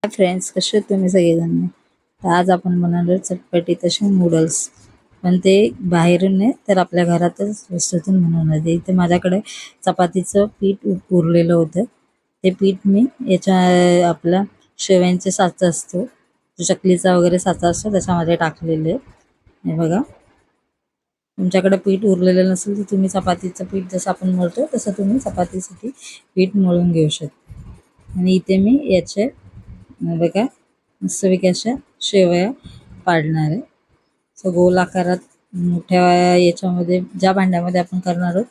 Friends, कसे आहेत तुम्ही सगळेजण? तर आज आपण बनवणार चटपटी तसे नूडल्स, पण ते बाहेरून नाही तर आपल्या घरातच वस्तूतून बनवणार. ते इथे माझ्याकडे चपातीचं पीठ उरलेलं होतं. ते पीठ मी याच्या आपला शेवयांचे साचा असतो, जो चकलीचा वगैरे साचा असतो त्याच्यामध्ये टाकलेले. हे बघा, तुमच्याकडे पीठ उरलेलं नसेल तर तुम्ही चपातीचं पीठ जसं आपण मळतो तसं तुम्ही चपातीसाठी पीठ मळून घेऊ शकता. आणि इथे मी याचे बघा मस्तपैकी अशा शेवया पाडणार आहे. सो गोल आकारात मोठ्या याच्यामध्ये ज्या भांड्यामध्ये आपण करणार आहोत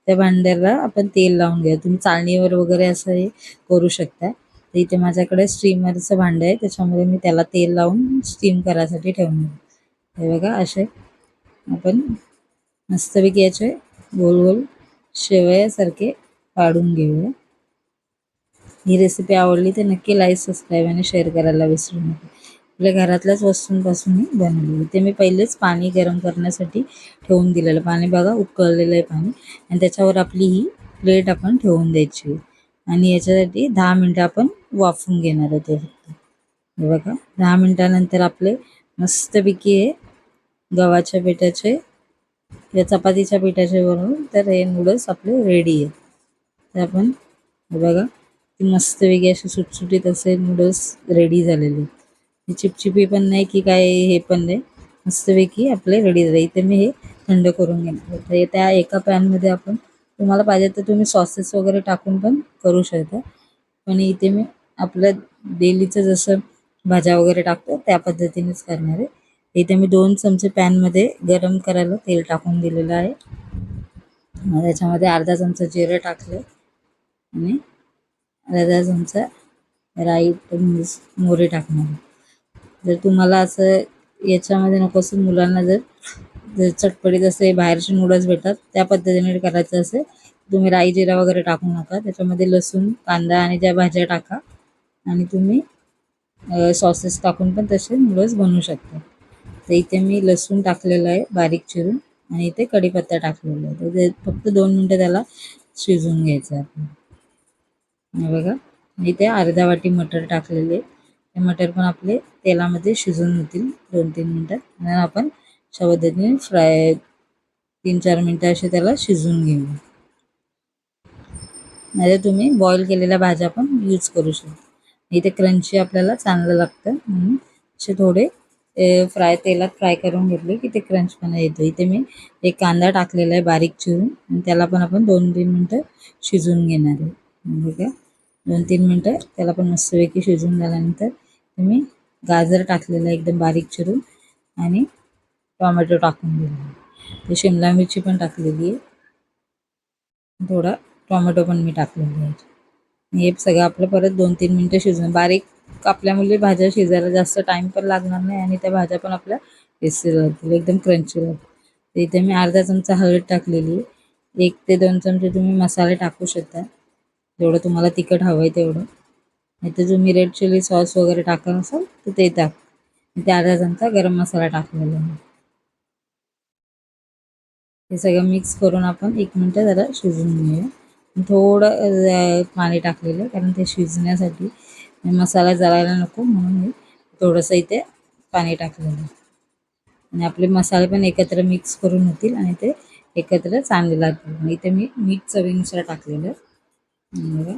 त्या भांड्याला आपण तेल लावून घ्या. तुम्ही चाळणीवर वगैरे असं हे करू शकता. तर इथे माझ्याकडे स्टीमरचं भांडं आहे, त्याच्यामध्ये मी त्याला तेल लावून स्टीम करायसाठी ठेवणार. हे बघा, असे आपण मस्तपैकी याचे गोल गोल शेवयासारखे पाडून घेऊया. ही रेसिपी आवडली तर नक्की लाईक, सबस्क्राईब आणि शेअर करायला विसरू नका. आपल्या घरातल्याच वस्तूंपासून मी बनवलेली. ते मी पहिलेच पाणी गरम करण्यासाठी ठेवून दिलेलं. पाणी बघा उकळलेलं आहे पाणी, आणि त्याच्यावर आपली ही प्लेट आपण ठेवून द्यायची आणि याच्यासाठी 10 मिनटं आपण वाफवून घेणार होते फक्त. हे बघा, 10 मिनटानंतर आपले मस्तपैकी हे गव्हाच्या पिठाचे या चपातीच्या पिठाचे बनवून तर हे नूडल्स आपले रेडी आहे. तर आपण हे बघा, ती मस्तपैकी असे सुटसुटीत असे नूडल्स रेडी झालेले. चिपचिपी पण नाही की काय हे पण नाही, मस्तपैकी आपले रेडी झाले. इथे मी हे थंड करून घेणार. तर त्या एका पॅनमध्ये आपण तुम्हाला पाहिजे तर तुम्ही सॉसेस वगैरे टाकून पण करू शकता, पण इथे मी आपलं डेलीचं जसं भाज्या वगैरे टाकतो त्या पद्धतीनेच करणार आहे. इथे मी 2 चमचे पॅनमध्ये गरम करायला तेल टाकून दिलेलं आहे. त्याच्यामध्ये अर्धा चमचा जिरं टाकले आणि अर्धा चमचा राई मोहरी टाकणार. जर तुम्हाला असं याच्यामध्ये नको असेल, मुलांना जर चटपटीत असे बाहेरचे नूडल्स भेटतात त्या पद्धतीने करायचं असेल, तुम्ही राई जिरा वगैरे टाकू नका. त्याच्यामध्ये लसूण, कांदा आणि ज्या भाज्या टाका आणि तुम्ही सॉसेस टाकून पण तसे नूडल्स बनवू शकता. तर इथे मी लसूण टाकलेलं आहे बारीक चिरून, आणि इथे कढीपत्ता टाकलेला आहे. तर ते फक्त 2 मिनटं त्याला शिजवून घ्यायचं आहे आपण. हे बघा, मी इथे अर्धा वाटी मटर टाकलेले. ते मटर पण आपले तेलामध्ये शिजून होतील 2-3 मिनटात. आणि आपण अशा पद्धतीने 3-4 मिनटं असे त्याला शिजवून घेऊ. नाही तुम्ही बॉईल केलेल्या भाज्या पण यूज करू शकता. इथे क्रंची आपल्याला चांगलं लागतं म्हणून असे थोडे तेलात फ्राय करून घेतले की ते क्रंचपणा येतो. इथे मी एक कांदा टाकलेला आहे बारीक चिरून, आणि त्याला पण आपण 2-3 मिनटं शिजवून घेणार आहे. ठीक आहे, 2-3 मिनटं त्याला पण मस्तपैकी शिजवून झाल्यानंतर मी गाजर टाकलेलं आहे एकदम बारीक चिरून, आणि टोमॅटो टाकून दिलेला. ते शिमला मिरची पण टाकलेली आहे, थोडा टोमॅटो पण मी टाकलेला आहे. हे सगळं आपलं परत 2-3 मिनटं शिजवून, बारीक कापल्यामुळे भाज्या शिजायला जास्त टाईम पण लागणार नाही आणि त्या भाज्या पण आपल्या टेस्टी राहतील, एकदम क्रंची राहतील. तर इथे मी अर्धा चमचा हळद टाकलेली आहे. 1 ते 2 चमचे तुम्ही मसाले टाकू शकता, जेवढं तुम्हाला तिखट हवं आहे तेवढं. इथे तुम्ही रेड चिली सॉस वगैरे टाकत असाल तर ते टाक. इथे अर्धा चमचा गरम मसाला टाकलेला आहे. हे सगळं मिक्स करून आपण 1 मिनटं जरा शिजवून घेऊया. थोडं पाणी टाकलेलं कारण ते शिजण्यासाठी मसाला जळायला नको म्हणून मी थोडंसं इथे पाणी टाकलेलं. आणि आपले मसाले पण एकत्र मिक्स करून होतील आणि ते एकत्र चांगले लागतील. आणि इथे मी मीठ चवीनुसार टाकलेलं. बघा,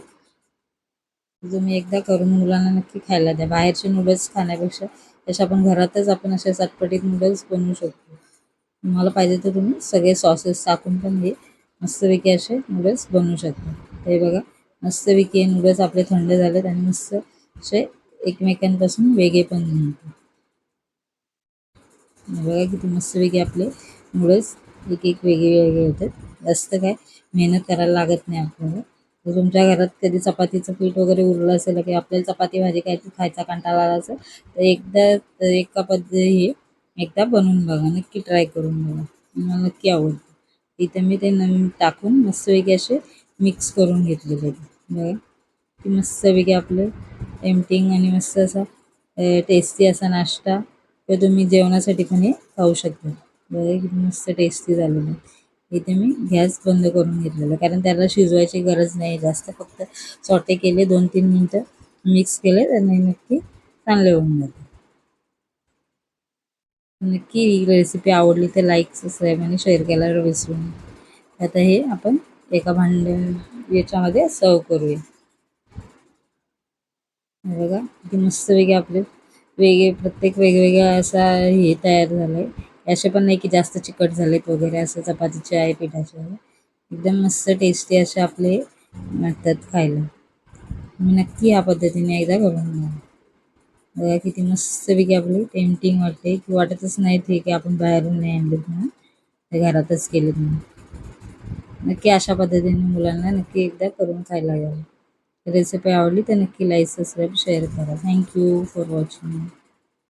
तुम्ही एकदा करून मुलांना नक्की खायला द्या. बाहेरचे नूडल्स खाण्यापेक्षा तसे आपण घरातच आपण असे चटपटीत नूडल्स बनवू शकतो. तुम्हाला पाहिजे तर तुम्ही सगळे सॉसेस टाकून पण हे मस्तपैकी असे नूडल्स बनवू शकता. हे बघा, मस्तपैकी हे नूडल्स आपले थंड झालेत आणि मस्त असे एकमेकांपासून वेगळे पण बनतात. बघा किती मस्तपैकी आपले नूडल्स एक एक वेगळे वेगळे होतात. जास्त काय मेहनत करायला लागत नाही आपल्याला. तर तुमच्या घरात कधी चपातीचं पीठ वगैरे उरलं असेल की आपल्याला चपाती भाजी काय खायचा कंटाळा आला असेल तर एका पद्धती एकदा बनवून बघा, नक्की ट्राय करून बघा, मला नक्की आवडतं. इथे मी ते टाकून मस्तपैकी असे मिक्स करून घेतलेले. बघा की मस्तपैकी आपलं टेम्पटिंग आणि मस्त असा टेस्टी असा नाश्ता किंवा तुम्ही जेवणासाठी पण हे खाऊ शकता. बघा किती मस्त टेस्टी झालेलं आहे. इथे मी गॅस बंद करून घेतलेला कारण त्याला शिजवायची गरज नाही जास्त, फक्त सॉटे केले 2-3 मिनटं मिक्स केले त्यांनी नक्की चांगले होऊन जाते. नक्की ही रेसिपी आवडली तर लाईक सबस्क्राईब आणि शेअर करायला विसरू नका. आता हे आपण एका याच्यामध्ये सर्व करूया. हे बघा किती मस्त वेगळे आपले प्रत्येक वेगवेगळा असा हे तयार झालंय. असे पण नाही की जास्त चिकट झालेत वगैरे, असं चपातीचे आहे पिठाचे आहे. एकदम मस्त टेस्टी असे आपले लागतात खायला. तुम्ही नक्की या पद्धतीने एकदा करून बघा. बघा किती मस्तपैकी आपली टेम्पटिंग वाटते, की वाटतच नाही ते की आपण बाहेरून नाही आणलेत म्हणून, ते घरातच केलेत म्हणून. नक्की अशा पद्धतीने मुलांना नक्की एकदा करून खायला घ्यावं. रेसिपी आवडली तर नक्की लाईक सबस्क्राईब शेअर करा. Thank you for watching.